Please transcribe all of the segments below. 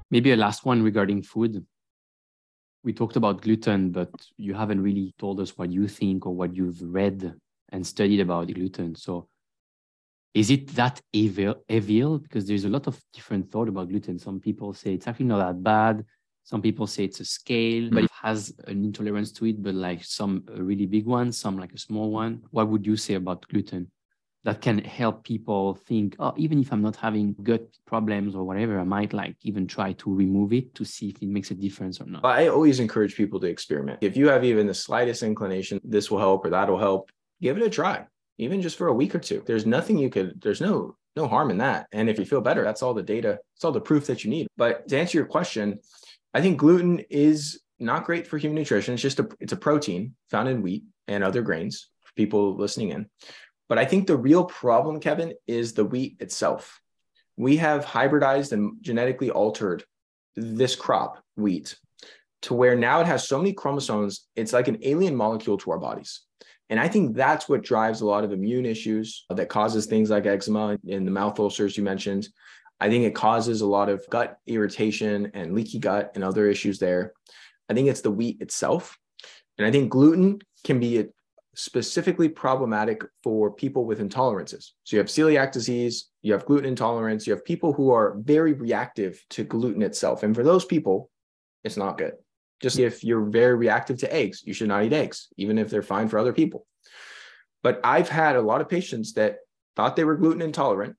Maybe a last one regarding food. We talked about gluten, but you haven't really told us what you think or what you've read and studied about gluten. So is it that evil? Because there's a lot of different thought about gluten. Some people say it's actually not that bad. Some people say it's a scale, but it has an intolerance to it, but like some really big ones, some like a small one. What would you say about gluten that can help people think, oh, even if I'm not having gut problems or whatever, I might like even try to remove it to see if it makes a difference or not? I always encourage people to experiment. If you have even the slightest inclination, this will help or that'll help, give it a try, even just for a week or two. There's nothing there's no harm in that. And if you feel better, that's all the data, it's all the proof that you need. But to answer your question, I think gluten is not great for human nutrition. It's a protein found in wheat and other grains for people listening in. But I think the real problem, Kevin, is the wheat itself. We have hybridized and genetically altered this crop, wheat, to where now it has so many chromosomes, it's like an alien molecule to our bodies. And I think that's what drives a lot of immune issues that causes things like eczema and the mouth ulcers you mentioned. I think it causes a lot of gut irritation and leaky gut and other issues there. I think it's the wheat itself. And I think gluten can be specifically problematic for people with intolerances. So you have celiac disease, you have gluten intolerance, you have people who are very reactive to gluten itself. And for those people, it's not good. Just if you're very reactive to eggs, you should not eat eggs, even if they're fine for other people. But I've had a lot of patients that thought they were gluten intolerant,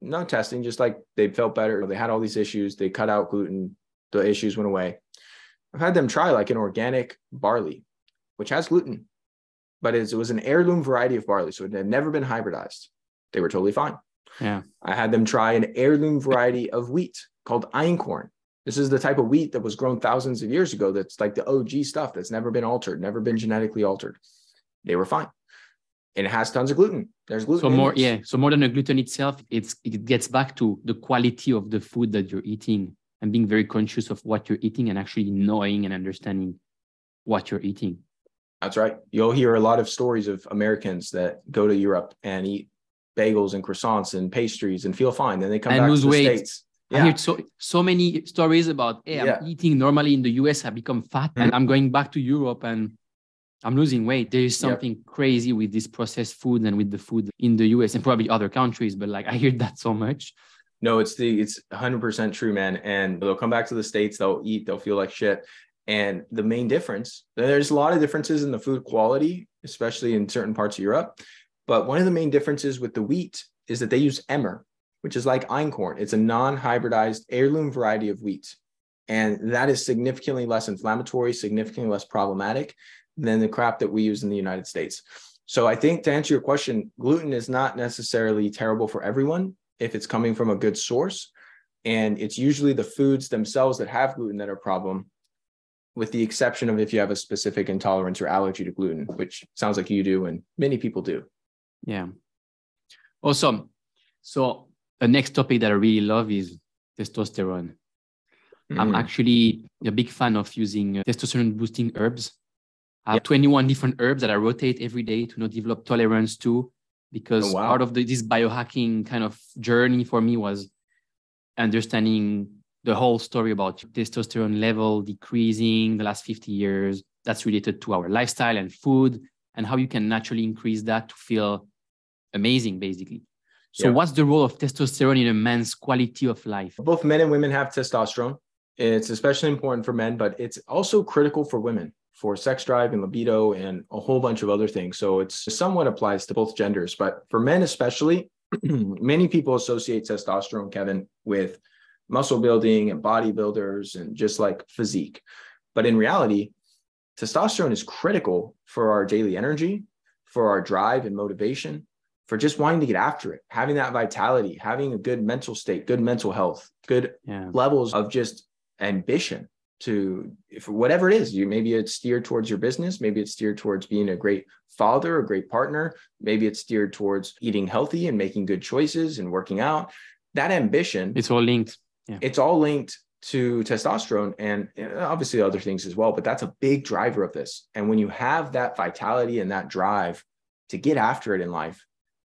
no testing, just like they felt better. They had all these issues. They cut out gluten. The issues went away. I've had them try like an organic barley, which has gluten, but it was an heirloom variety of barley. So it had never been hybridized. They were totally fine. Yeah. I had them try an heirloom variety of wheat called einkorn. This is the type of wheat that was grown thousands of years ago. That's like the OG stuff that's never been altered, never been genetically altered. They were fine. And it has tons of gluten. There's gluten. So more than the gluten itself, it gets back to the quality of the food that you're eating and being very conscious of what you're eating and actually knowing and understanding what you're eating. That's right. You'll hear a lot of stories of Americans that go to Europe and eat bagels and croissants and pastries and feel fine. Then they come back to the States. Yeah. I heard so many stories about, hey, I'm eating normally in the US, I become fat, and I'm going back to Europe and I'm losing weight. There is something crazy with this processed food and with the food in the US and probably other countries, but like I hear that so much. No, it's 100% true, man. And they'll come back to the States, they'll eat, they'll feel like shit. And the main difference, there's a lot of differences in the food quality, especially in certain parts of Europe. But one of the main differences with the wheat is that they use emmer, which is like einkorn. It's a non-hybridized heirloom variety of wheat. And that is significantly less inflammatory, significantly less problematic than the crap that we use in the United States. So I think to answer your question, gluten is not necessarily terrible for everyone if it's coming from a good source. And it's usually the foods themselves that have gluten that are a problem, with the exception of if you have a specific intolerance or allergy to gluten, which sounds like you do and many people do. Yeah. Awesome. So the next topic that I really love is testosterone. I'm actually a big fan of using testosterone boosting herbs. I have 21 different herbs that I rotate every day to not develop tolerance to, because part of this biohacking kind of journey for me was understanding the whole story about testosterone level decreasing the last 50 years. That's related to our lifestyle and food and how you can naturally increase that to feel amazing, basically. So what's the role of testosterone in a man's quality of life? Both men and women have testosterone. It's especially important for men, but it's also critical for women, for sex drive and libido and a whole bunch of other things. So it's somewhat applies to both genders, but for men especially, many people associate testosterone, Kevin, with muscle building and bodybuilders and just like physique. But in reality, testosterone is critical for our daily energy, for our drive and motivation, for just wanting to get after it, having that vitality, having a good mental state, good mental health, good levels of just ambition to, for whatever it is. Maybe it's steered towards your business. Maybe it's steered towards being a great father, a great partner. Maybe it's steered towards eating healthy and making good choices and working out. That ambition. It's all linked. Yeah. It's all linked to testosterone and obviously other things as well, but that's a big driver of this. And when you have that vitality and that drive to get after it in life,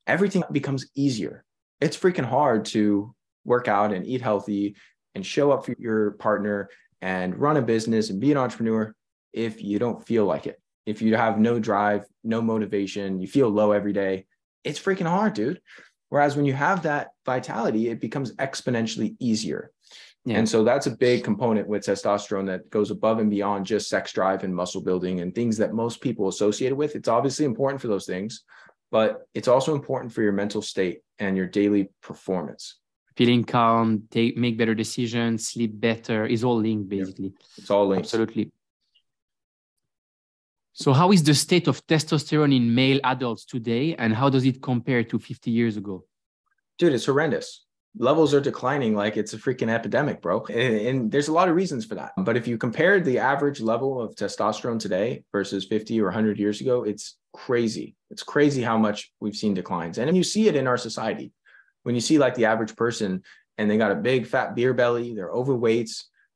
everything becomes easier. It's freaking hard to work out and eat healthy and show up for your partner and run a business and be an entrepreneur if you don't feel like it. If you have no drive, no motivation, you feel low every day, it's freaking hard, dude. Whereas when you have that vitality, it becomes exponentially easier. Yeah. And so that's a big component with testosterone that goes above and beyond just sex drive and muscle building and things that most people associate it with. It's obviously important for those things, but it's also important for your mental state and your daily performance. Feeling calm, make better decisions, sleep better is all linked, basically. Yeah, it's all linked. Absolutely. So how is the state of testosterone in male adults today, and how does it compare to 50 years ago? Dude, it's horrendous. Levels are declining like it's a freaking epidemic, bro. And there's a lot of reasons for that. But if you compare the average level of testosterone today versus 50 or 100 years ago, it's crazy. It's crazy how much we've seen declines. And you see it in our society. When you see like the average person and they got a big fat beer belly, they're overweight,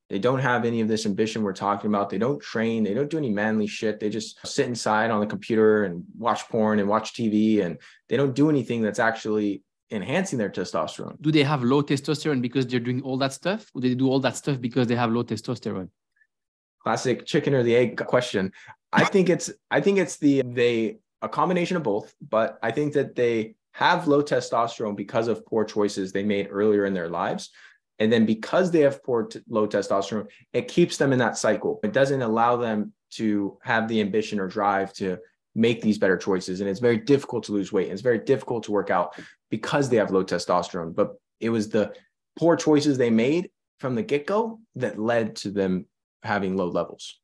they don't have any of this ambition we're talking about. They don't train. They don't do any manly shit. They just sit inside on the computer and watch porn and watch TV. And they don't do anything that's actually enhancing their testosterone. Do they have low testosterone because they're doing all that stuff? Or do they do all that stuff because they have low testosterone? Classic chicken or the egg question. I think it's a combination of both, but I think that they have low testosterone because of poor choices they made earlier in their lives. And then because they have low testosterone, it keeps them in that cycle. It doesn't allow them to have the ambition or drive to make these better choices. And it's very difficult to lose weight. And it's very difficult to work out because they have low testosterone. But it was the poor choices they made from the get-go that led to them having low levels.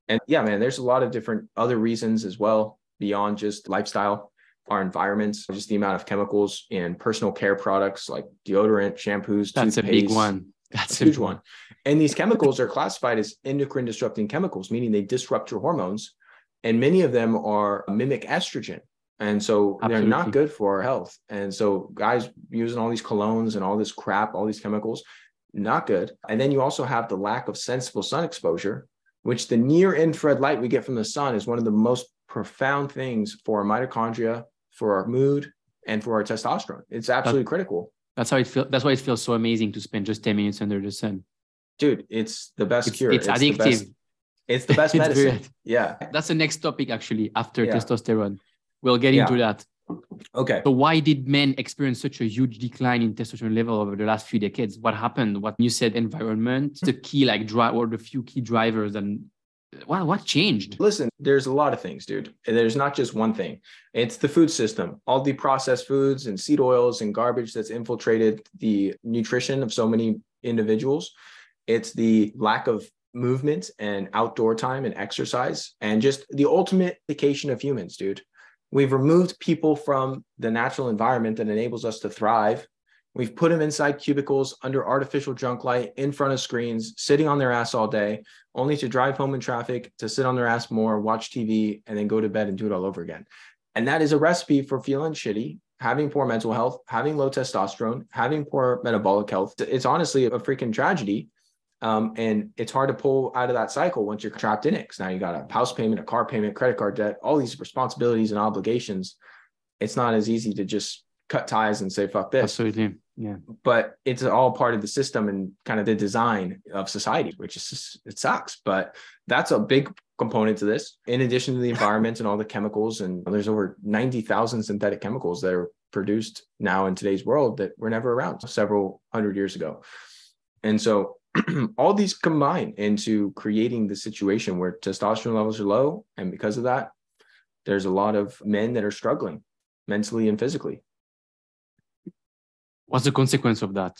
And yeah, man, there's a lot of different other reasons as well beyond just lifestyle. Our environments, just the amount of chemicals in personal care products like deodorant, shampoos, that's toothpaste. A big one. That's a huge one. And these chemicals are classified as endocrine disrupting chemicals, meaning they disrupt your hormones. And many of them are mimic estrogen. And so They're not good for our health. And so guys using all these colognes and all this crap, all these chemicals, not good. And then you also have the lack of sensible sun exposure, which the near infrared light we get from the sun is one of the most profound things for our mitochondria, for our mood, and for our testosterone. It's absolutely critical. That's how it feels. That's why it feels so amazing to spend just 10 minutes under the sun. Dude, it's the best cure. It's addictive. It's the best medicine. Yeah. That's the next topic, actually, after testosterone. We'll get into that. Okay. So why did men experience such a huge decline in testosterone level over the last few decades? What happened? What you said, environment, the key or the few key drivers, and what changed? Listen, there's a lot of things, dude. There's not just one thing. It's the food system, all the processed foods and seed oils and garbage that's infiltrated the nutrition of so many individuals. It's the lack of movement and outdoor time and exercise, and just the ultimate vacation of humans, dude. We've removed people from the natural environment that enables us to thrive. We've put them inside cubicles under artificial junk light, in front of screens, sitting on their ass all day, only to drive home in traffic, to sit on their ass more, watch TV, and then go to bed and do it all over again. And that is a recipe for feeling shitty, having poor mental health, having low testosterone, having poor metabolic health. It's honestly a freaking tragedy. And it's hard to pull out of that cycle once you're trapped in it. Because now you got a house payment, a car payment, credit card debt, all these responsibilities and obligations. It's not as easy to just cut ties and say, fuck this. Absolutely. Yeah. But it's all part of the system and kind of the design of society, which is just, it sucks. But that's a big component to this, in addition to the environment and all the chemicals. And there's over 90,000 synthetic chemicals that are produced now in today's world that were never around several hundred years ago. And so all these combine into creating the situation where testosterone levels are low. And because of that, there's a lot of men that are struggling mentally and physically. What's the consequence of that,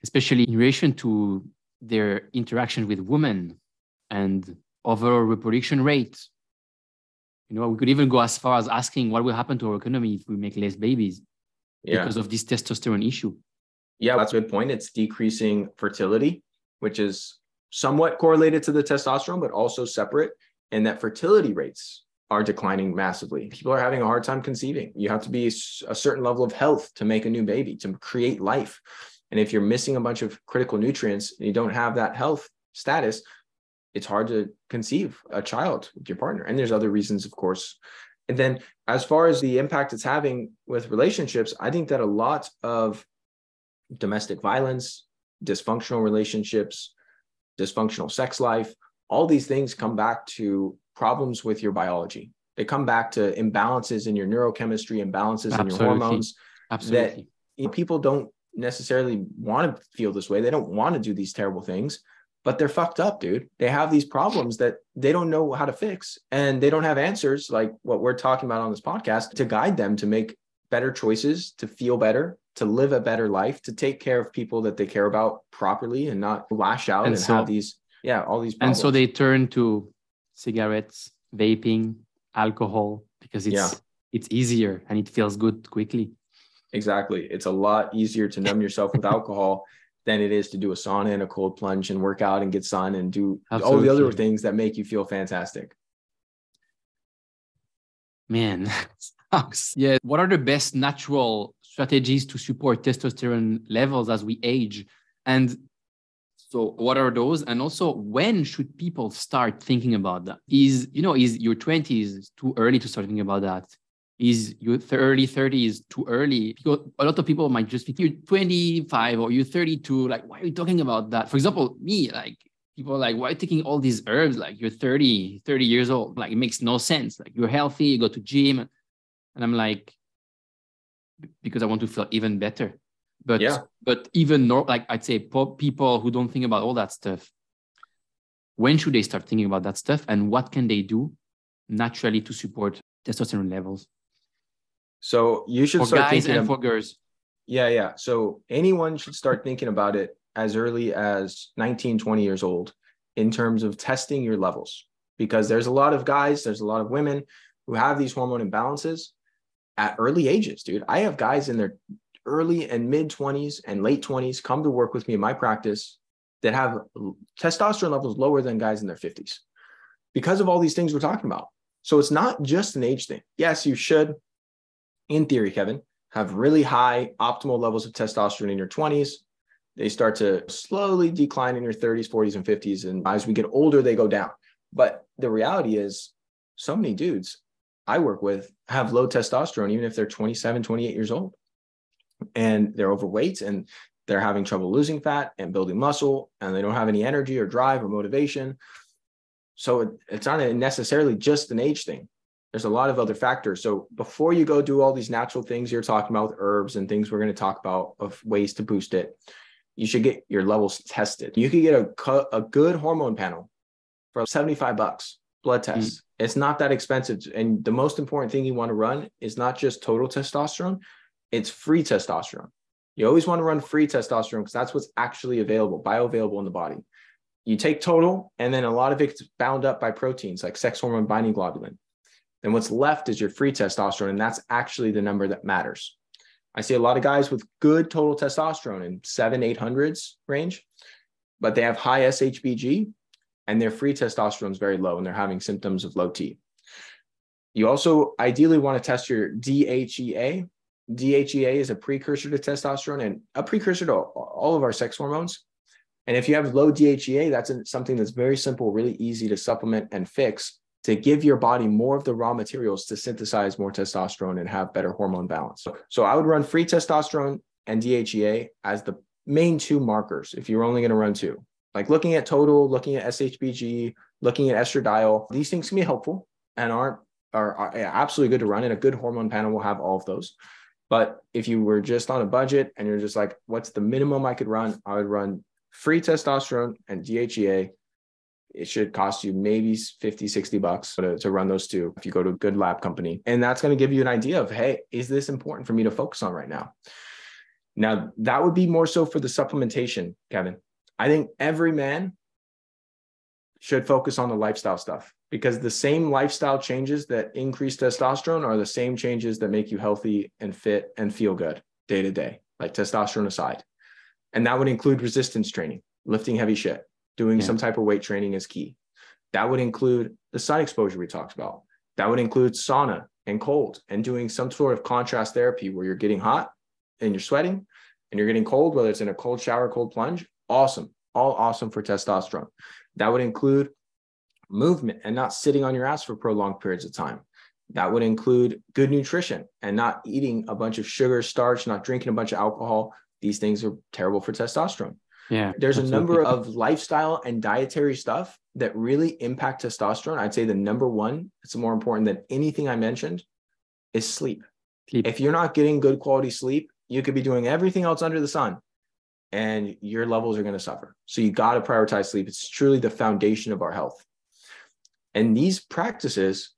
especially in relation to their interaction with women and overall reproduction rate? You know, we could even go as far as asking what will happen to our economy if we make less babies because of this testosterone issue. Yeah, that's a good point. It's decreasing fertility, which is somewhat correlated to the testosterone, but also separate, and that fertility rates are declining massively. People are having a hard time conceiving. You have to be a certain level of health to make a new baby, to create life. And if you're missing a bunch of critical nutrients and you don't have that health status, it's hard to conceive a child with your partner. And there's other reasons, of course. And then as far as the impact it's having with relationships, I think that a lot of domestic violence, dysfunctional relationships, dysfunctional sex life. All these things come back to problems with your biology. They come back to imbalances in your neurochemistry, imbalances in your hormones. Absolutely. That people don't necessarily want to feel this way. They don't want to do these terrible things, but they're fucked up, dude. They have these problems that they don't know how to fix, and they don't have answers like what we're talking about on this podcast to guide them to make better choices, to feel better, to live a better life, to take care of people that they care about properly and not lash out and have these, all these problems. And so they turn to cigarettes, vaping, alcohol, because it's easier and it feels good quickly. Exactly. It's a lot easier to numb yourself with alcohol than it is to do a sauna and a cold plunge and work out and get sun and do all the other things that make you feel fantastic. Man, yeah. What are the best natural strategies to support testosterone levels as we age? And so what are those? And also, when should people start thinking about that? Is your 20s too early to start thinking about that? Is your early 30s too early? Because a lot of people might just think you're 25 or you're 32. Like, why are you talking about that? For example, me, like, people are like, why are you taking all these herbs? Like, you're 30 years old. Like, it makes no sense. Like, you're healthy, you go to gym. And I'm like, because I want to feel even better. But even like, I'd say people who don't think about all that stuff, when should they start thinking about that stuff? And what can they do naturally to support testosterone levels? So you should for start guys thinking and for girls. Yeah. So anyone should start thinking about it as early as 19, 20 years old in terms of testing your levels, because there's a lot of guys, there's a lot of women who have these hormone imbalances at early ages, dude. I have guys in their early and mid 20s and late 20s come to work with me in my practice that have testosterone levels lower than guys in their 50s because of all these things we're talking about. So it's not just an age thing. Yes, you should, in theory, Kevin, have really high optimal levels of testosterone in your 20s. They start to slowly decline in your 30s, 40s, and 50s. And as we get older, they go down. But the reality is, so many dudes I work with have low testosterone, even if they're 27, 28 years old. And they're overweight and they're having trouble losing fat and building muscle, and they don't have any energy or drive or motivation. So it's not necessarily just an age thing. There's a lot of other factors. So before you go do all these natural things you're talking about with herbs and things we're going to talk about of ways to boost it, you should get your levels tested. You could get a good hormone panel for $75 blood test. It's not that expensive. And the most important thing you want to run is not just total testosterone, it's free testosterone. You always want to run free testosterone because that's what's actually available, bioavailable in the body. You take total, and then a lot of it's bound up by proteins like sex hormone binding globulin. Then what's left is your free testosterone, and that's actually the number that matters. I see a lot of guys with good total testosterone in 700-800s range, but they have high SHBG, and their free testosterone is very low, and they're having symptoms of low T. You also ideally want to test your DHEA. DHEA is a precursor to testosterone and a precursor to all of our sex hormones. And if you have low DHEA, that's something that's very simple, really easy to supplement and fix to give your body more of the raw materials to synthesize more testosterone and have better hormone balance. So I would run free testosterone and DHEA as the main two markers if you're only going to run two. Like looking at total, looking at SHBG, looking at estradiol, these things can be helpful and are absolutely good to run. And a good hormone panel will have all of those. But if you were just on a budget and you're just like, what's the minimum I could run? I would run free testosterone and DHEA. It should cost you maybe $50-$60 to run those two if you go to a good lab company. And that's going to give you an idea of, hey, is this important for me to focus on right now? Now, that would be more so for the supplementation, Kevin. I think every man should focus on the lifestyle stuff, because the same lifestyle changes that increase testosterone are the same changes that make you healthy and fit and feel good day to day, like testosterone aside. And that would include resistance training, lifting heavy shit, doing some type of weight training is key. That would include the sun exposure we talked about. That would include sauna and cold and doing some sort of contrast therapy where you're getting hot and you're sweating and you're getting cold, whether it's in a cold shower, cold plunge. Awesome. All awesome for testosterone. That would include movement and not sitting on your ass for prolonged periods of time. That would include good nutrition and not eating a bunch of sugar, starch, not drinking a bunch of alcohol. These things are terrible for testosterone. Yeah, There's absolutely. a number of lifestyle and dietary stuff that really impact testosterone. I'd say the number one, it's more important than anything I mentioned, is sleep. If you're not getting good quality sleep, you could be doing everything else under the sun and your levels are going to suffer. So you got to prioritize sleep. It's truly the foundation of our health. And these practices,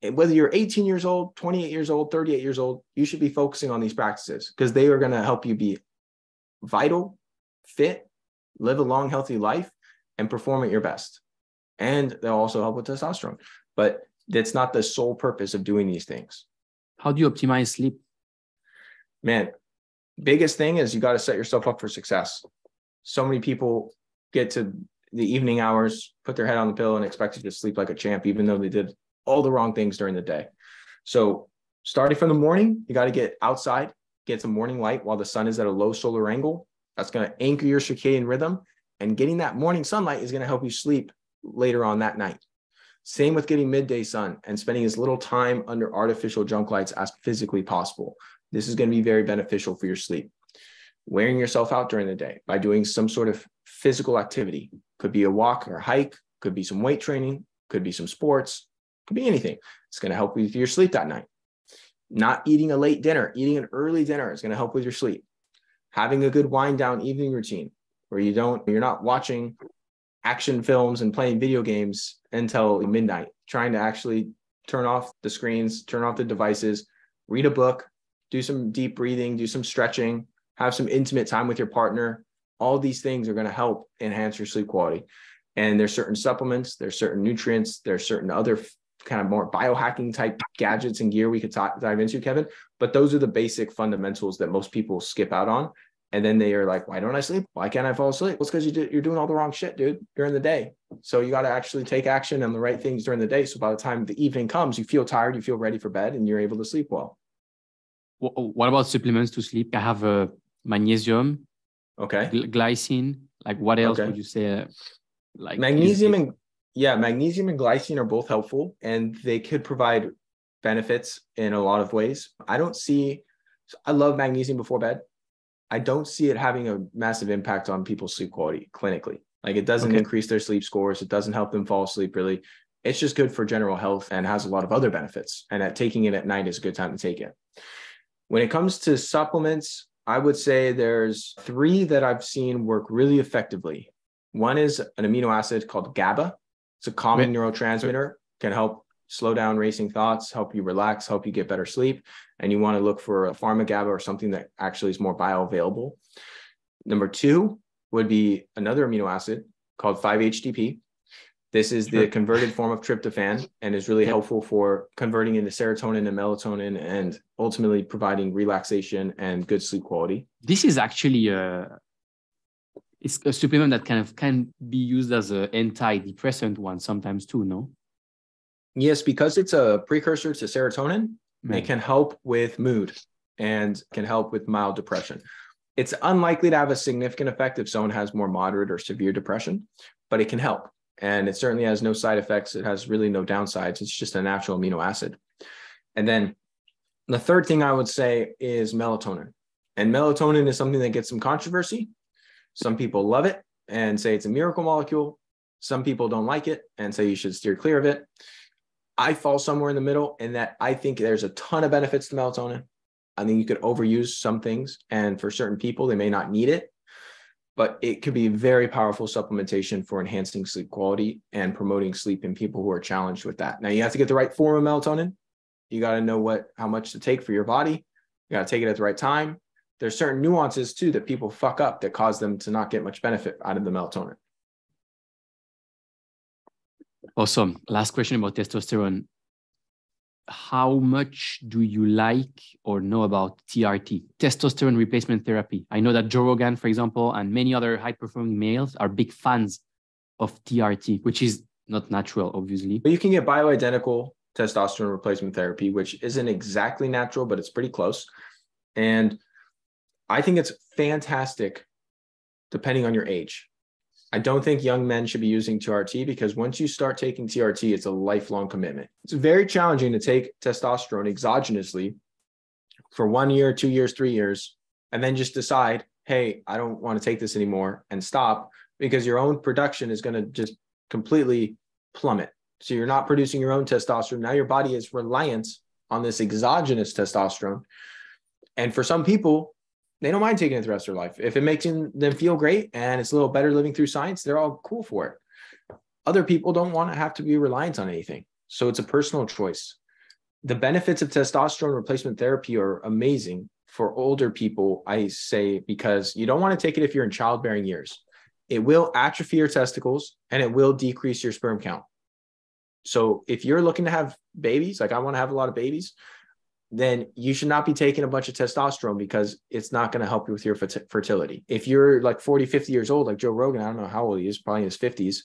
whether you're 18 years old, 28 years old, 38 years old, you should be focusing on these practices because they are going to help you be vital, fit, live a long, healthy life, and perform at your best. And they'll also help with testosterone. But that's not the sole purpose of doing these things. How do you optimize sleep? Man, biggest thing is you got to set yourself up for success. So many people get to the evening hours, put their head on the pillow and expect to sleep like a champ, even though they did all the wrong things during the day. So starting from the morning, you got to get outside, get some morning light while the sun is at a low solar angle. That's going to anchor your circadian rhythm. And getting that morning sunlight is going to help you sleep later on that night. Same with getting midday sun and spending as little time under artificial junk lights as physically possible. This is going to be very beneficial for your sleep. Wearing yourself out during the day by doing some sort of physical activity. Could be a walk or hike, could be some weight training, could be some sports, could be anything. It's going to help with your sleep that night. Not eating a late dinner, eating an early dinner is going to help with your sleep. Having a good wind down evening routine where you're not watching action films and playing video games until midnight, trying to actually turn off the screens, turn off the devices, read a book, do some deep breathing, do some stretching, have some intimate time with your partner. All these things are going to help enhance your sleep quality. And there's certain supplements, there's certain nutrients, there's certain other kind of more biohacking type gadgets and gear we could dive into, Kevin. But those are the basic fundamentals that most people skip out on. And then they are like, why don't I sleep? Why can't I fall asleep? Well, it's because you're doing all the wrong shit, dude, during the day. So you got to actually take action on the right things during the day. So by the time the evening comes, you feel tired, you feel ready for bed, and you're able to sleep well. What about supplements to sleep? I have magnesium, Okay. Glycine. Like what else would you say? Like magnesium and glycine are both helpful, and they could provide benefits in a lot of ways. I love magnesium before bed. I don't see it having a massive impact on people's sleep quality clinically. Like it doesn't increase their sleep scores. It doesn't help them fall asleep really. It's just good for general health and has a lot of other benefits. And taking it at night is a good time to take it. When it comes to supplements, I would say there's 3 that I've seen work really effectively. One is an amino acid called GABA. It's a calming neurotransmitter, can help slow down racing thoughts, help you relax, help you get better sleep. And you want to look for a pharma GABA or something that actually is more bioavailable. Number 2 would be another amino acid called 5-HTP. This is the converted form of tryptophan and is really helpful for converting into serotonin and melatonin and ultimately providing relaxation and good sleep quality. This is actually it's a supplement that kind of can be used as an antidepressant one sometimes too, no? Yes, because it's a precursor to serotonin, it can help with mood and can help with mild depression. It's unlikely to have a significant effect if someone has more moderate or severe depression, but it can help. And it certainly has no side effects. It has really no downsides. It's just a natural amino acid. And then the third thing I would say is melatonin. And melatonin is something that gets some controversy. Some people love it and say it's a miracle molecule. Some people don't like it and say you should steer clear of it. I fall somewhere in the middle in that I think there's a ton of benefits to melatonin. I think you could overuse some things, and for certain people, they may not need it, but it could be very powerful supplementation for enhancing sleep quality and promoting sleep in people who are challenged with that. Now, you have to get the right form of melatonin. You got to know how much to take for your body. You got to take it at the right time. There's certain nuances too that people fuck up that cause them to not get much benefit out of the melatonin. Awesome. Last question about testosterone. How much do you like or know about TRT, testosterone replacement therapy? I know that Joe Rogan, for example, and many other high-performing males are big fans of TRT, which is not natural, obviously. But you can get bioidentical testosterone replacement therapy, which isn't exactly natural, but it's pretty close. And I think it's fantastic depending on your age. I don't think young men should be using TRT because once you start taking TRT, it's a lifelong commitment. It's very challenging to take testosterone exogenously for 1 year, 2 years, 3 years, and then just decide hey, I don't want to take this anymore and stop, because your own production is going to just completely plummet. So you're not producing your own testosterone. Now your body is reliant on this exogenous testosterone. And for some people, they don't mind taking it the rest of their life. If it makes them feel great and it's a little better living through science, they're all cool for it. Other people don't want to have to be reliant on anything. So it's a personal choice. The benefits of testosterone replacement therapy are amazing for older people, I say, because you don't want to take it if you're in childbearing years. It will atrophy your testicles and it will decrease your sperm count. So if you're looking to have babies, like I want to have a lot of babies, then you should not be taking a bunch of testosterone, because it's not going to help you with your fertility. If you're like 40, 50 years old, like Joe Rogan, I don't know how old he is, probably in his 50s,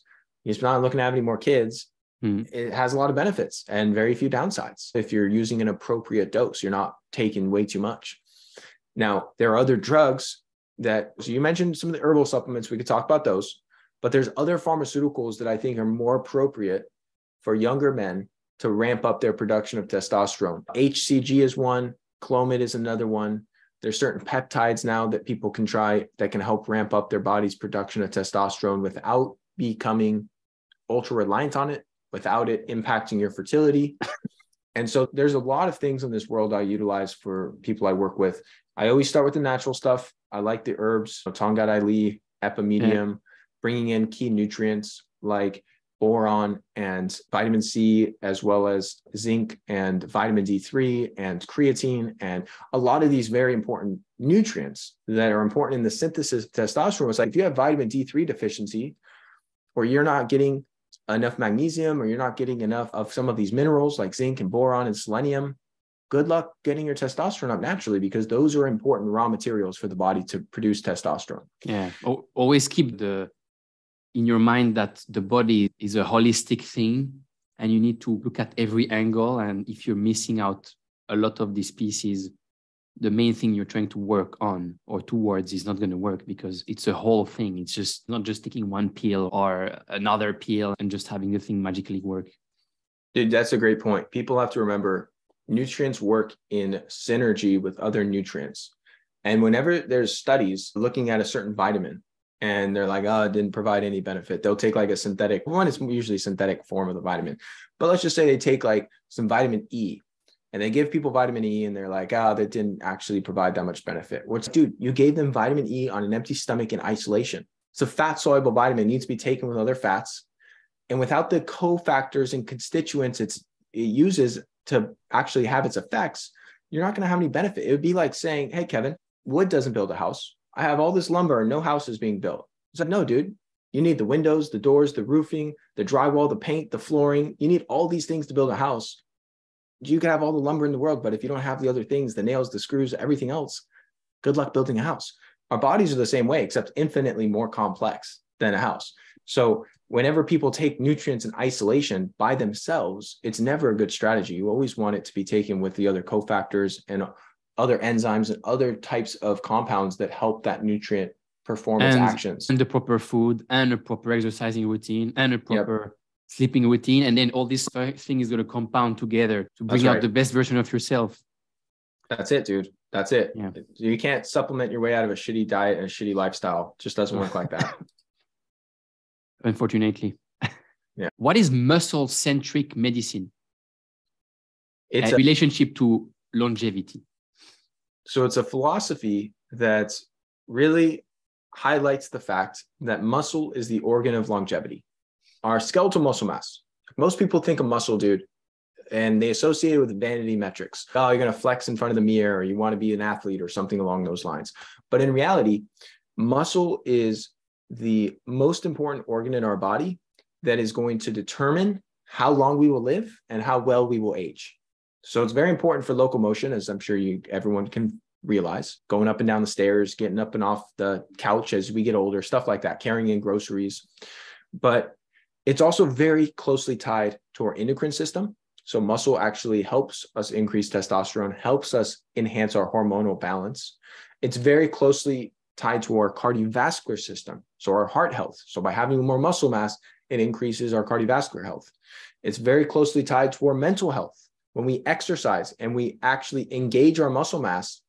he's not looking to have any more kids. It has a lot of benefits and very few downsides. If you're using an appropriate dose, you're not taking way too much. Now, there are other drugs so you mentioned some of the herbal supplements, we could talk about those, but there's other pharmaceuticals that I think are more appropriate for younger men to ramp up their production of testosterone. HCG is one, Clomid is another one. There's certain peptides now that people can try that can help ramp up their body's production of testosterone without becoming ultra reliant on it, without it impacting your fertility. And so there's a lot of things in this world I utilize for people I work with. I always start with the natural stuff. I like the herbs, Tonga Li, Epimedium, bringing in key nutrients like boron and vitamin C, as well as zinc and vitamin D3 and creatine, and a lot of these very important nutrients that are important in the synthesis of testosterone. It's like if you have vitamin D3 deficiency, or you're not getting enough magnesium, or you're not getting enough of some of these minerals like zinc and boron and selenium, good luck getting your testosterone up naturally, because those are important raw materials for the body to produce testosterone. Yeah. Always keep in your mind that the body is a holistic thing and you need to look at every angle. And if you're missing out a lot of these pieces, the main thing you're trying to work on or towards is not going to work, because it's a whole thing. It's just not just taking one pill or another pill and just having the thing magically work. Dude, that's a great point. People have to remember nutrients work in synergy with other nutrients. And whenever there's studies looking at a certain vitamin and they're like, oh, it didn't provide any benefit, they'll take like a synthetic one. It's usually a synthetic form of the vitamin. But let's just say they take like some vitamin E, and they give people vitamin E and they're like, oh, that didn't actually provide that much benefit. Well, dude, you gave them vitamin E on an empty stomach in isolation. It's a fat soluble vitamin. It needs to be taken with other fats. And without the cofactors and constituents it uses to actually have its effects, you're not going to have any benefit. It would be like saying, hey, Kevin, wood doesn't build a house. I have all this lumber and no house is being built. It's like, no, dude, you need the windows, the doors, the roofing, the drywall, the paint, the flooring. You need all these things to build a house. You can have all the lumber in the world, but if you don't have the other things, the nails, the screws, everything else, good luck building a house. Our bodies are the same way, except infinitely more complex than a house. So whenever people take nutrients in isolation by themselves, it's never a good strategy. You always want it to be taken with the other cofactors and other enzymes and other types of compounds that help that nutrient perform its actions. And the proper food and a proper exercising routine and a proper sleeping routine. And then all this thing is going to compound together to bring out the best version of yourself. That's it, dude. That's it. Yeah. You can't supplement your way out of a shitty diet and a shitty lifestyle. It just doesn't work like that. Unfortunately. Yeah. What is muscle-centric medicine? It's a relationship to longevity. So it's a philosophy that really highlights the fact that muscle is the organ of longevity. Our skeletal muscle mass. Most people think of muscle, dude, and they associate it with vanity metrics. Oh, you're going to flex in front of the mirror, or you want to be an athlete or something along those lines. But in reality, muscle is the most important organ in our body that is going to determine how long we will live and how well we will age. So it's very important for locomotion, as I'm sure everyone can realize, going up and down the stairs, getting up and off the couch as we get older, stuff like that, carrying in groceries. But it's also very closely tied to our endocrine system. So muscle actually helps us increase testosterone, helps us enhance our hormonal balance. It's very closely tied to our cardiovascular system, so our heart health. So by having more muscle mass, it increases our cardiovascular health. It's very closely tied to our mental health. When we exercise and we actually engage our muscle mass,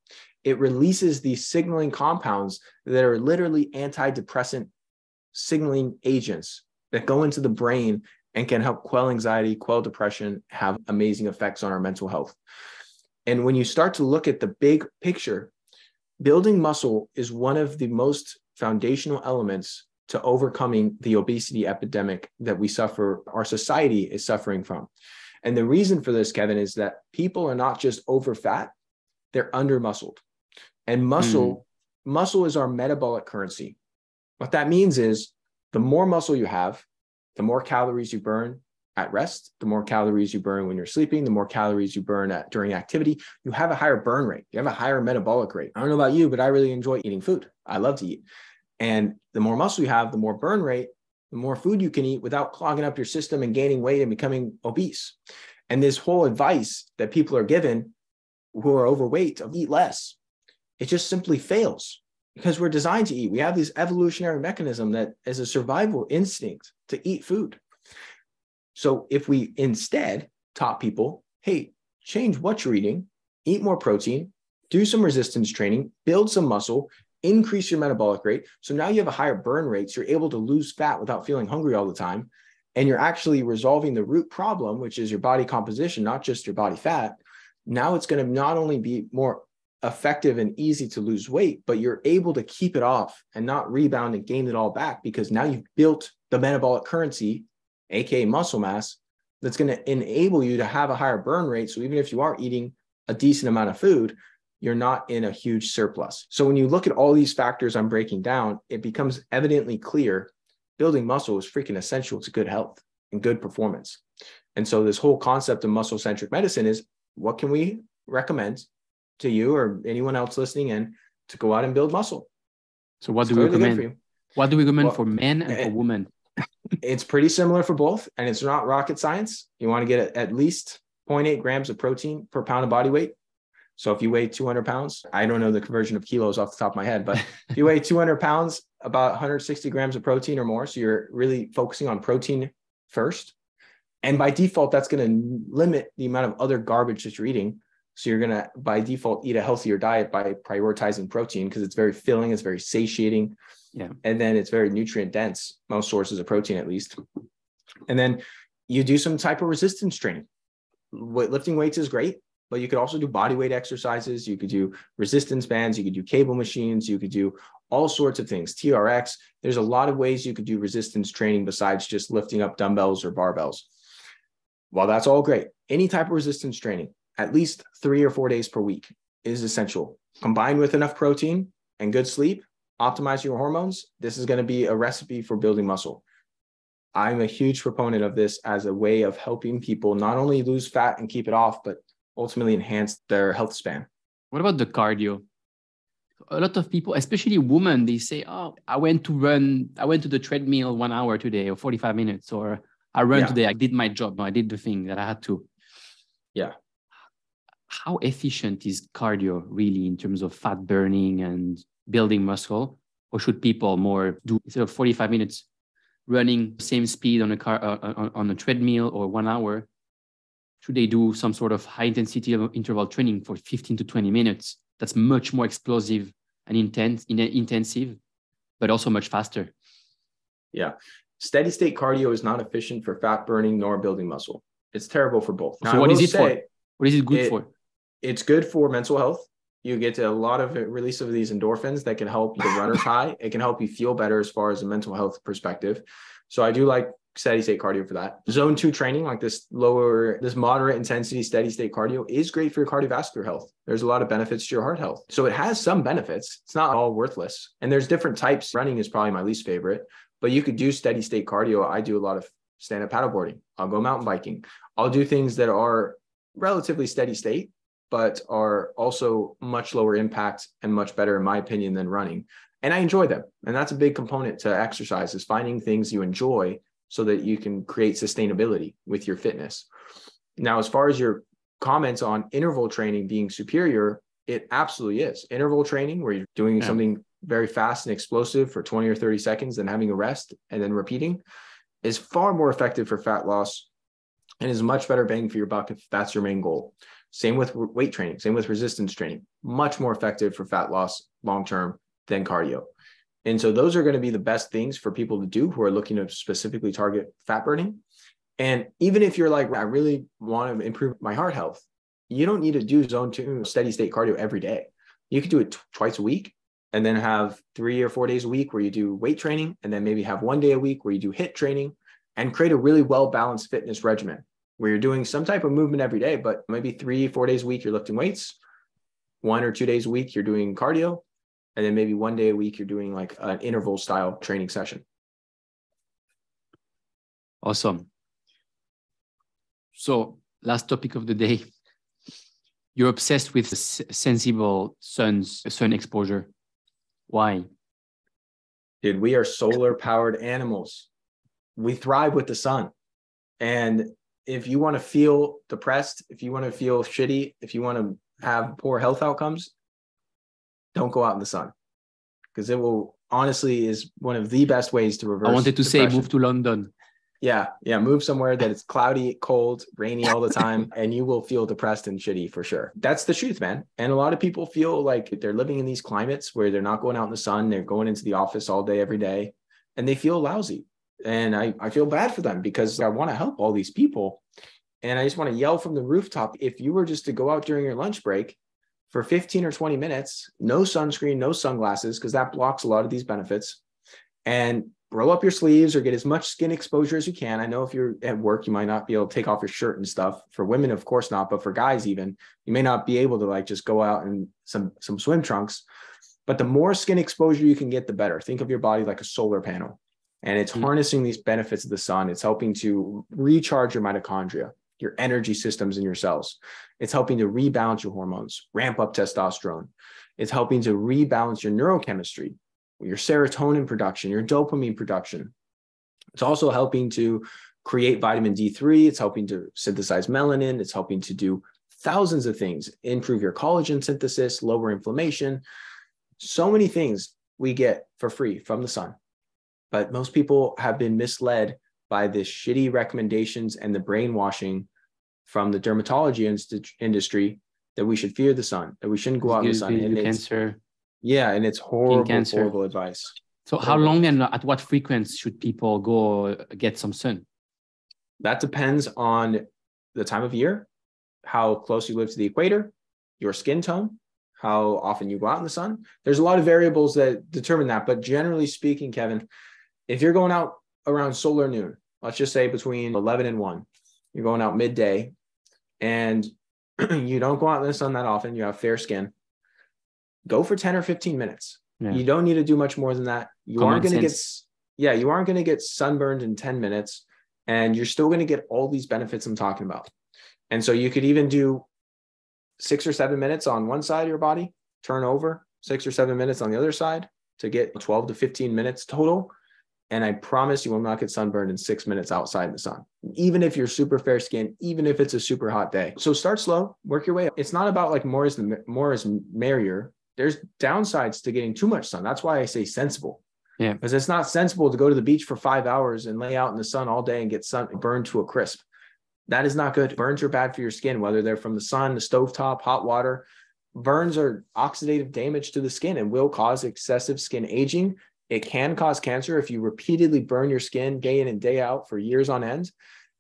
it releases these signaling compounds that are literally antidepressant signaling agents that go into the brain and can help quell anxiety, quell depression, have amazing effects on our mental health. And when you start to look at the big picture, building muscle is one of the most foundational elements to overcoming the obesity epidemic that our society is suffering from. And the reason for this, Kevin, is that people are not just over fat, they're under muscled. And muscle is our metabolic currency. What that means is the more muscle you have, the more calories you burn at rest, the more calories you burn when you're sleeping, the more calories you burn during activity. You have a higher burn rate. You have a higher metabolic rate. I don't know about you, but I really enjoy eating food. I love to eat. And the more muscle you have, the more burn rate, the more food you can eat without clogging up your system and gaining weight and becoming obese. And this whole advice that people are given who are overweight to eat less, it just simply fails because we're designed to eat. We have this evolutionary mechanism that is a survival instinct to eat food. So if we instead taught people, hey, change what you're eating, eat more protein, do some resistance training, build some muscle, increase your metabolic rate. So now you have a higher burn rate. So you're able to lose fat without feeling hungry all the time. And you're actually resolving the root problem, which is your body composition, not just your body fat. Now it's going to not only be more effective and easy to lose weight, but you're able to keep it off and not rebound and gain it all back because now you've built the metabolic currency, aka muscle mass, that's going to enable you to have a higher burn rate. So even if you are eating a decent amount of food, you're not in a huge surplus. So when you look at all these factors I'm breaking down, it becomes evidently clear building muscle is freaking essential to good health and good performance. And so this whole concept of muscle-centric medicine is what can we recommend to you or anyone else listening in to go out and build muscle? So what do we recommend? What do we recommend for men and for women? It's pretty similar for both, and it's not rocket science. You want to get at least 0.8 grams of protein per pound of body weight. So if you weigh 200 pounds, I don't know the conversion of kilos off the top of my head, but if you weigh 200 pounds, about 160 grams of protein or more. So you're really focusing on protein first. And by default, that's going to limit the amount of other garbage that you're eating. So you're going to, by default, eat a healthier diet by prioritizing protein because it's very filling, it's very satiating. Yeah. And then it's very nutrient dense, most sources of protein at least. And then you do some type of resistance training. Lifting weights is great, but you could also do body weight exercises. You could do resistance bands. You could do cable machines. You could do all sorts of things, TRX. There's a lot of ways you could do resistance training besides just lifting up dumbbells or barbells. While that's all great, any type of resistance training, at least 3 or 4 days per week is essential. Combined with enough protein and good sleep, optimize your hormones. This is going to be a recipe for building muscle. I'm a huge proponent of this as a way of helping people not only lose fat and keep it off, but ultimately enhance their health span. What about the cardio? A lot of people, especially women, they say, oh, I went to the treadmill 1 hour today or 45 minutes, or I ran today. I did my job. I did the thing that I had to. Yeah. How efficient is cardio really in terms of fat burning and building muscle? Or should people more do, instead of 45 minutes running same speed on a treadmill or 1 hour, should they do some sort of high intensity interval training for 15 to 20 minutes? That's much more explosive and intensive, but also much faster. Yeah. Steady state cardio is not efficient for fat burning nor building muscle. It's terrible for both. Now, so what is it for? What is it good for? It's good for mental health. You get a lot of release of these endorphins that can help the runner's high. It can help you feel better as far as a mental health perspective. So I do like steady state cardio for that. Zone 2 training, like this moderate intensity steady state cardio, is great for your cardiovascular health. There's a lot of benefits to your heart health. So it has some benefits. It's not all worthless. And there's different types. Running is probably my least favorite, but you could do steady state cardio. I do a lot of stand-up paddleboarding. I'll go mountain biking. I'll do things that are relatively steady state, but are also much lower impact and much better, in my opinion, than running. And I enjoy them. And that's a big component to exercise, is finding things you enjoy so that you can create sustainability with your fitness. Now, as far as your comments on interval training being superior, it absolutely is. Interval training, where you're doing something very fast and explosive for 20 or 30 seconds, then having a rest and then repeating, is far more effective for fat loss and is much better bang for your buck if that's your main goal. Same with weight training, same with resistance training, much more effective for fat loss long-term than cardio. And so those are going to be the best things for people to do who are looking to specifically target fat burning. And even if you're like, I really want to improve my heart health, you don't need to do zone 2 steady state cardio every day. You could do it twice a week and then have 3 or 4 days a week where you do weight training, and then maybe have 1 day a week where you do HIIT training, and create a really well-balanced fitness regimen where you're doing some type of movement every day, but maybe 3-4 days a week you're lifting weights, 1 or 2 days a week you're doing cardio, and then maybe 1 day a week you're doing like an interval style training session. Awesome. So last topic of the day, you're obsessed with sensible sun exposure. Why? Dude, we are solar powered animals. We thrive with the sun. And if you want to feel depressed, if you want to feel shitty, if you want to have poor health outcomes, don't go out in the sun, because it will honestly is one of the best ways to reverse. I wanted to depression. say move to London. Yeah. Move somewhere that it's cloudy, cold, rainy all the time, and you will feel depressed and shitty for sure. That's the truth, man. And a lot of people feel like they're living in these climates where they're not going out in the sun. They're going into the office all day, every day, and they feel lousy. And I feel bad for them, because I want to help all these people. And I just want to yell from the rooftop, if you were just to go out during your lunch break for 15 or 20 minutes, no sunscreen, no sunglasses, because that blocks a lot of these benefits, and roll up your sleeves or get as much skin exposure as you can. I know if you're at work, you might not be able to take off your shirt and stuff. For women, of course not, but for guys even, you may not be able to like just go out in some swim trunks. But the more skin exposure you can get, the better. Think of your body like a solar panel, and it's harnessing these benefits of the sun. It's helping to recharge your mitochondria, your energy systems in your cells. It's helping to rebalance your hormones, ramp up testosterone. It's helping to rebalance your neurochemistry, your serotonin production, your dopamine production. It's also helping to create vitamin D3. It's helping to synthesize melanin. It's helping to do thousands of things, improve your collagen synthesis, lower inflammation. So many things we get for free from the sun. But most people have been misled by the shitty recommendations and the brainwashing from the dermatology industry that we should fear the sun, that we shouldn't go out in the sun. And cancer. Yeah, and it's horrible advice. So how long and at what frequency should people go get some sun? That depends on the time of year, how close you live to the equator, your skin tone, how often you go out in the sun. There's a lot of variables that determine that. But generally speaking, Kevin, if you're going out around solar noon, let's just say between 11 and 1, you're going out midday, and you don't go out in the sun that often, you have fair skin, go for 10 or 15 minutes. Yeah. You don't need to do much more than that. You aren't going to get sunburned in 10 minutes, and you're still going to get all these benefits I'm talking about. And so you could even do 6 or 7 minutes on one side of your body, turn over 6 or 7 minutes on the other side to get 12 to 15 minutes total. And I promise you will not get sunburned in 6 minutes outside in the sun, even if you're super fair skin, even if it's a super hot day. So start slow, work your way up. It's not about like more is merrier. There's downsides to getting too much sun. That's why I say sensible. Yeah. Because it's not sensible to go to the beach for 5 hours and lay out in the sun all day and get burned to a crisp. That is not good. Burns are bad for your skin, whether they're from the sun, the stovetop, hot water. Burns are oxidative damage to the skin and will cause excessive skin aging. It can cause cancer if you repeatedly burn your skin day in and day out for years on end.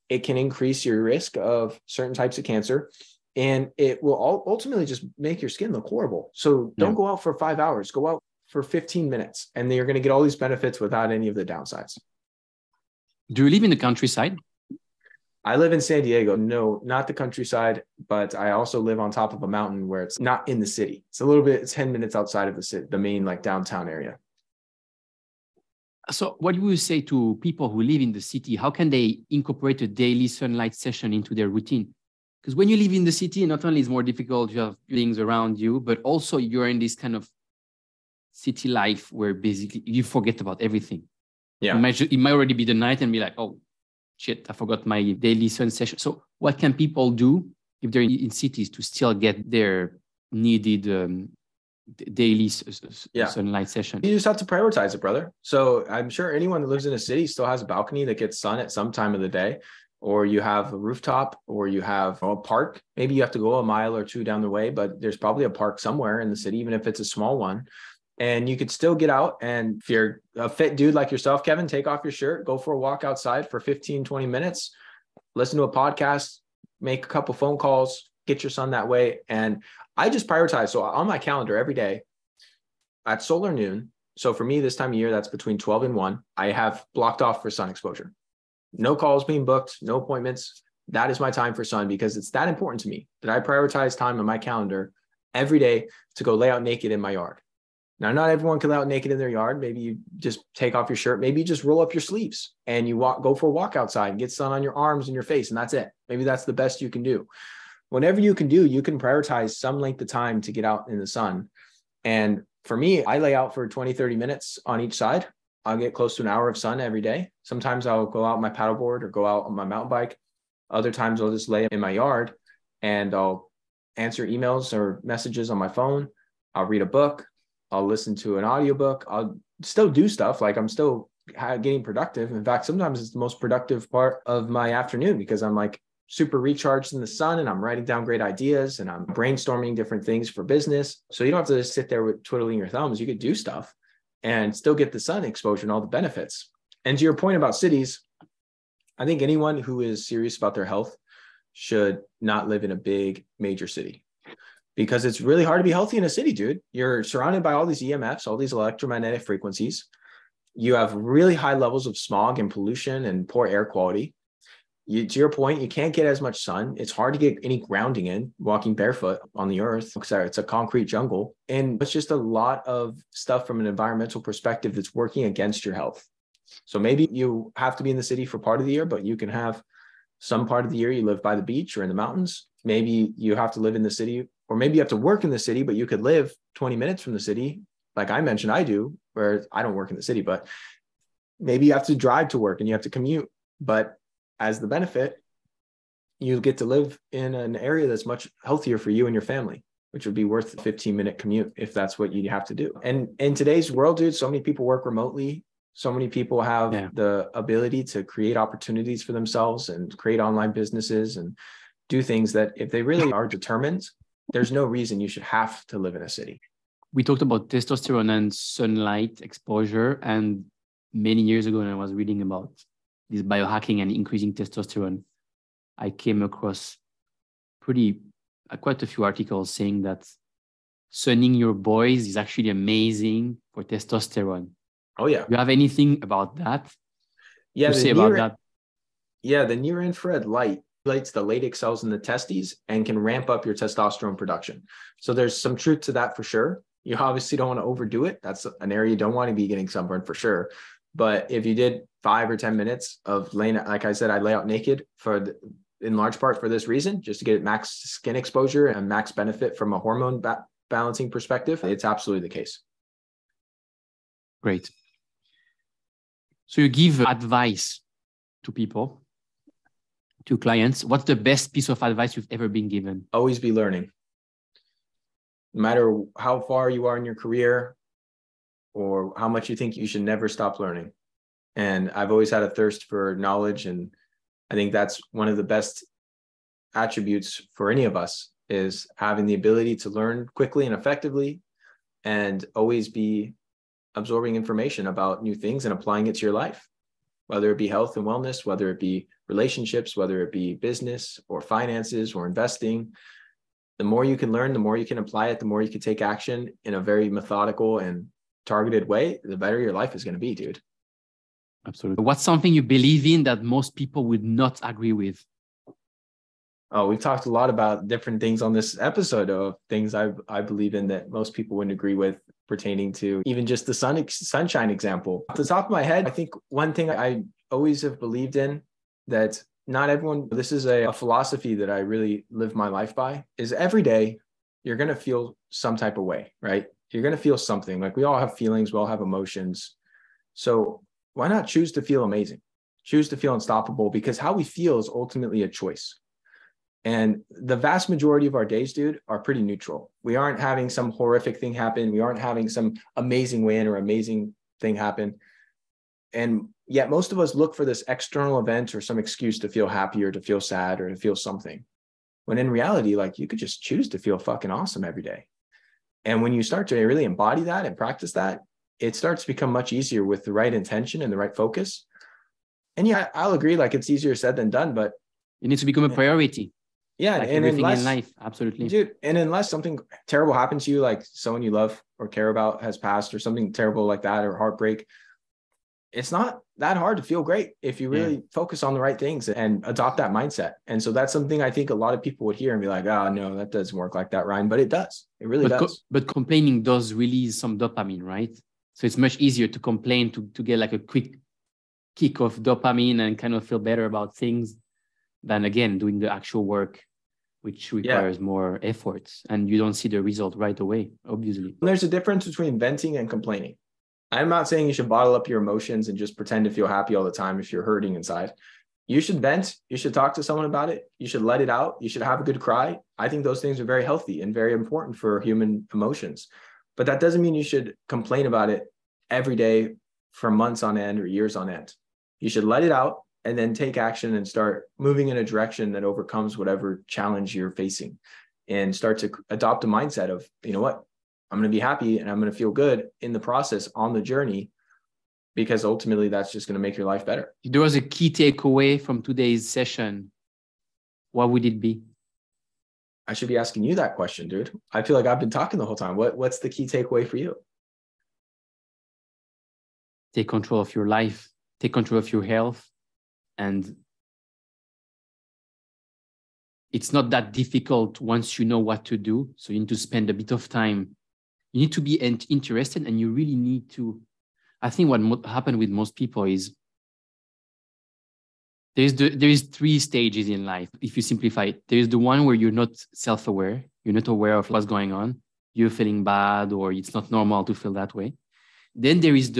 It can increase your risk of certain types of cancer, and it will ultimately just make your skin look horrible. So don't go out for 5 hours, go out for 15 minutes, and then you're going to get all these benefits without any of the downsides. Do you live in the countryside? I live in San Diego. No, not the countryside, but I also live on top of a mountain where it's not in the city. It's a little bit, 10 minutes outside of the city, the main like downtown area. So what do you say to people who live in the city? How can they incorporate a daily sunlight session into their routine? Because when you live in the city, not only is it more difficult, you have things around you, but also you're in this kind of city life where basically you forget about everything. Yeah. It might already be the night and be like, oh, shit, I forgot my daily sun session. So what can people do if they're in cities to still get their needed daily sunlight session? You just have to prioritize it, brother. So I'm sure anyone that lives in a city still has a balcony that gets sun at some time of the day. or you have a rooftop, or you have a park. Maybe you have to go a mile or two down the way, but there's probably a park somewhere in the city, even if it's a small one. And you could still get out. And if you're a fit dude like yourself, Kevin, take off your shirt, go for a walk outside for 15, 20 minutes, listen to a podcast, make a couple phone calls, get your sun that way. And I just prioritize. So on my calendar every day at solar noon. So for me, this time of year, that's between 12 and 1, I have blocked off for sun exposure. No calls being booked, no appointments. That is my time for sun, because it's that important to me that I prioritize time on my calendar every day to go lay out naked in my yard. Now, not everyone can lay out naked in their yard. Maybe you just take off your shirt. Maybe you just roll up your sleeves and you go for a walk outside and get sun on your arms and your face. And that's it. Maybe that's the best you can do. Whatever you can do, you can prioritize some length of time to get out in the sun. And for me, I lay out for 20, 30 minutes on each side. I'll get close to an hour of sun every day. Sometimes I'll go out on my paddleboard or go out on my mountain bike. Other times I'll just lay in my yard and I'll answer emails or messages on my phone. I'll read a book. I'll listen to an audiobook. I'll still do stuff. Like I'm still getting productive. In fact, sometimes it's the most productive part of my afternoon, because I'm like super recharged in the sun and I'm writing down great ideas and I'm brainstorming different things for business. So you don't have to just sit there with twiddling your thumbs. You could do stuff and still get the sun exposure and all the benefits. And to your point about cities, I think anyone who is serious about their health should not live in a big major city, because it's really hard to be healthy in a city, dude. You're surrounded by all these EMFs, all these electromagnetic frequencies. You have really high levels of smog and pollution and poor air quality. To your point, you can't get as much sun. It's hard to get any grounding in walking barefoot on the earth. It's a concrete jungle. And it's just a lot of stuff from an environmental perspective that's working against your health. So maybe you have to be in the city for part of the year, but you can have some part of the year you live by the beach or in the mountains. Maybe you have to live in the city, or maybe you have to work in the city, but you could live 20 minutes from the city. Like I mentioned, I do, where I don't work in the city, but maybe you have to drive to work and you have to commute. But as the benefit, you get to live in an area that's much healthier for you and your family, which would be worth a 15-minute commute if that's what you have to do. And in today's world, dude, so many people work remotely. So many people have the ability to create opportunities for themselves and create online businesses and do things that if they really are determined, there's no reason you should have to live in a city. We talked about testosterone and sunlight exposure. And many years ago, when I was reading about this biohacking and increasing testosterone, I came across quite a few articles saying that sunning your boys is actually amazing for testosterone. Oh, yeah. Do you have anything about that? Yeah. To say about that? Yeah. The near infrared light stimulates the Leydig cells in the testes and can ramp up your testosterone production. So there's some truth to that for sure. You obviously don't want to overdo it. That's an area you don't want to be getting sunburned for sure. But if you did 5 or 10 minutes of laying, like I said, I lay out naked in large part for this reason, just to get max skin exposure and max benefit from a hormone balancing perspective. It's absolutely the case. Great. So you give advice to people, to clients. What's the best piece of advice you've ever been given? Always be learning. No matter how far you are in your career or how much you think, you should never stop learning. And I've always had a thirst for knowledge. And I think that's one of the best attributes for any of us, is having the ability to learn quickly and effectively and always be absorbing information about new things and applying it to your life, whether it be health and wellness, whether it be relationships, whether it be business or finances or investing. The more you can learn, the more you can apply it, the more you can take action in a very methodical and targeted way, the better your life is going to be, dude. Absolutely. What's something you believe in that most people would not agree with? Oh, we've talked a lot about different things on this episode of things I believe in that most people wouldn't agree with, pertaining to even just the sunshine example. Off the top of my head, I think one thing I always have believed in, that not everyone, this is a philosophy that I really live my life by, is every day you're going to feel some type of way, right? You're going to feel something. Like we all have feelings, we all have emotions. So why not choose to feel amazing? Choose to feel unstoppable, because how we feel is ultimately a choice. And the vast majority of our days, dude, are pretty neutral. We aren't having some horrific thing happen. We aren't having some amazing win or amazing thing happen. And Yet most of us look for this external event or some excuse to feel happy or to feel sad or to feel something. When in reality, like, you could just choose to feel fucking awesome every day. And when you start to really embody that and practice that, it starts to become much easier with the right intention and the right focus. And yeah, I'll agree, like, it's easier said than done, but it needs to become a priority. Yeah. Like and everything unless, in life. Absolutely. Dude, and unless something terrible happens to you, like someone you love or care about has passed or something terrible like that, or heartbreak, it's not that hard to feel great if you really focus on the right things and adopt that mindset. And so that's something I think a lot of people would hear and be like, oh, no, that doesn't work like that, Ryan. But it does. It really does. But complaining does release some dopamine, right? So it's much easier to complain to get like a quick kick of dopamine and kind of feel better about things than, again, doing the actual work, which requires more efforts. And you don't see the result right away, obviously. There's a difference between venting and complaining. I'm not saying you should bottle up your emotions and just pretend to feel happy all the time if you're hurting inside. You should vent. You should talk to someone about it. You should let it out. You should have a good cry. I think those things are very healthy and very important for human emotions. But that doesn't mean you should complain about it every day for months on end or years on end. You should let it out and then take action and start moving in a direction that overcomes whatever challenge you're facing, and start to adopt a mindset of, you know what, I'm going to be happy and I'm going to feel good in the process on the journey, because ultimately that's just going to make your life better. If there was a key takeaway from today's session, what would it be? I should be asking you that question, dude. I feel like I've been talking the whole time. What's the key takeaway for you? Take control of your life, take control of your health. And it's not that difficult once you know what to do. So you need to spend a bit of time. You need to be interested, and you really need to. I think what happened with most people is there is 3 stages in life. If you simplify it, there is the one where you're not self-aware. You're not aware of what's going on. You're feeling bad, or it's not normal to feel that way. Then there is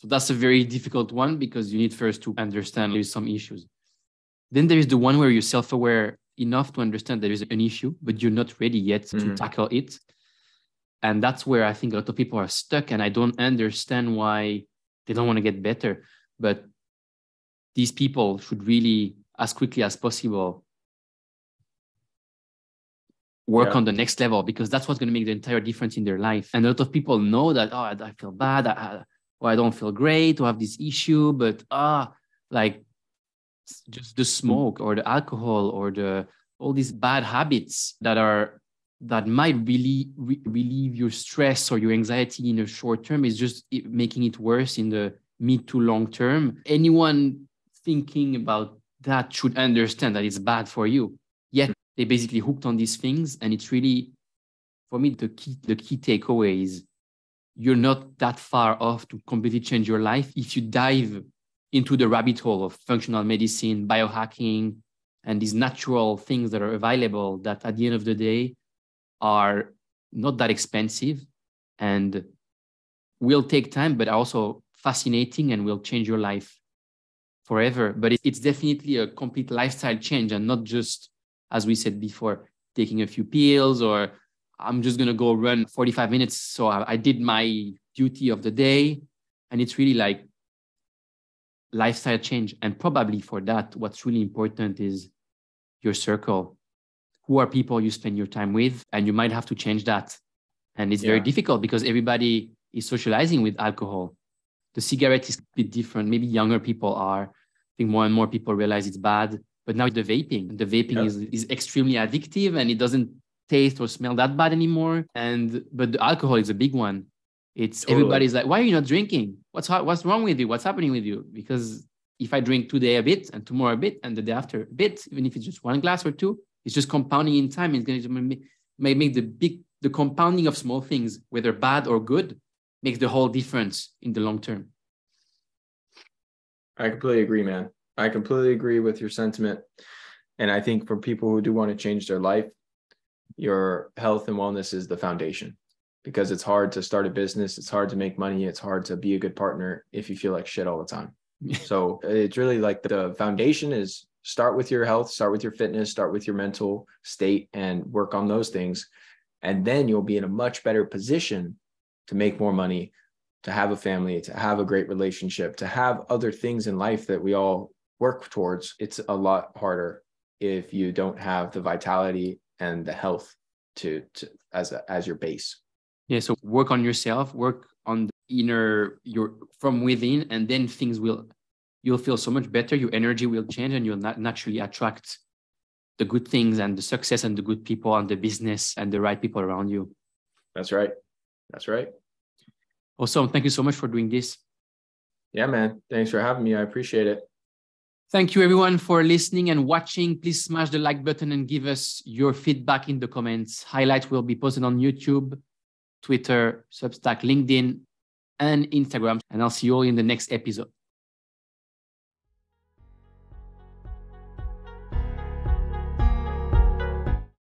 so that's a very difficult one, because you need first to understand there's some issues. Then there is the one where you're self-aware enough to understand there is an issue, but you're not ready yet to tackle it. And that's where I think a lot of people are stuck, and I don't understand why they don't want to get better. But these people should really, as quickly as possible, work on the next level, because that's what's going to make the entire difference in their life. And a lot of people know that, oh, I feel bad, or I don't feel great, or have this issue, but like just the smoke or the alcohol or all these bad habits that might really relieve your stress or your anxiety in the short term is just making it worse in the mid to long term. Anyone thinking about that should understand that it's bad for you. Yet they basically hooked on these things. And it's really, for me, the key takeaway is you're not that far off to completely change your life if you dive into the rabbit hole of functional medicine, biohacking, and these natural things that are available that at the end of the day are not that expensive and will take time, but are also fascinating and will change your life forever. But it's definitely a complete lifestyle change, and not just, as we said before, taking a few pills, or I'm just going to go run 45 minutes. So I did my duty of the day. And it's really like lifestyle change. And probably for that, what's really important is your circle. Who are people you spend your time with? And you might have to change that. And it's very difficult because everybody is socializing with alcohol. The cigarette is a bit different. Maybe younger people are. I think more and more people realize it's bad. But now the vaping is extremely addictive, and it doesn't taste or smell that bad anymore. But the alcohol is a big one. It's everybody's like, why are you not drinking? What's wrong with you? What's happening with you? Because if I drink today a bit and tomorrow a bit and the day after a bit, even if it's just 1 glass or 2, it's just compounding in time. It's going to make the compounding of small things, whether bad or good, makes the whole difference in the long term. I completely agree, man. I completely agree with your sentiment. And I think for people who do want to change their life, your health and wellness is the foundation, because it's hard to start a business. It's hard to make money. It's hard to be a good partner if you feel like shit all the time. So it's really like the foundation is start with your health, start with your fitness, start with your mental state, and work on those things. And then you'll be in a much better position to make more money, to have a family, to have a great relationship, to have other things in life that we all work towards. It's a lot harder if you don't have the vitality and the health as your base. Yeah. So work on yourself, work on the from within, and then you'll feel so much better. Your energy will change, and you'll naturally attract the good things and the success and the good people and the business and the right people around you. That's right. That's right. Awesome. Thank you so much for doing this. Yeah, man. Thanks for having me. I appreciate it. Thank you everyone for listening and watching. Please smash the like button and give us your feedback in the comments. Highlights will be posted on YouTube, Twitter, Substack, LinkedIn, and Instagram. And I'll see you all in the next episode.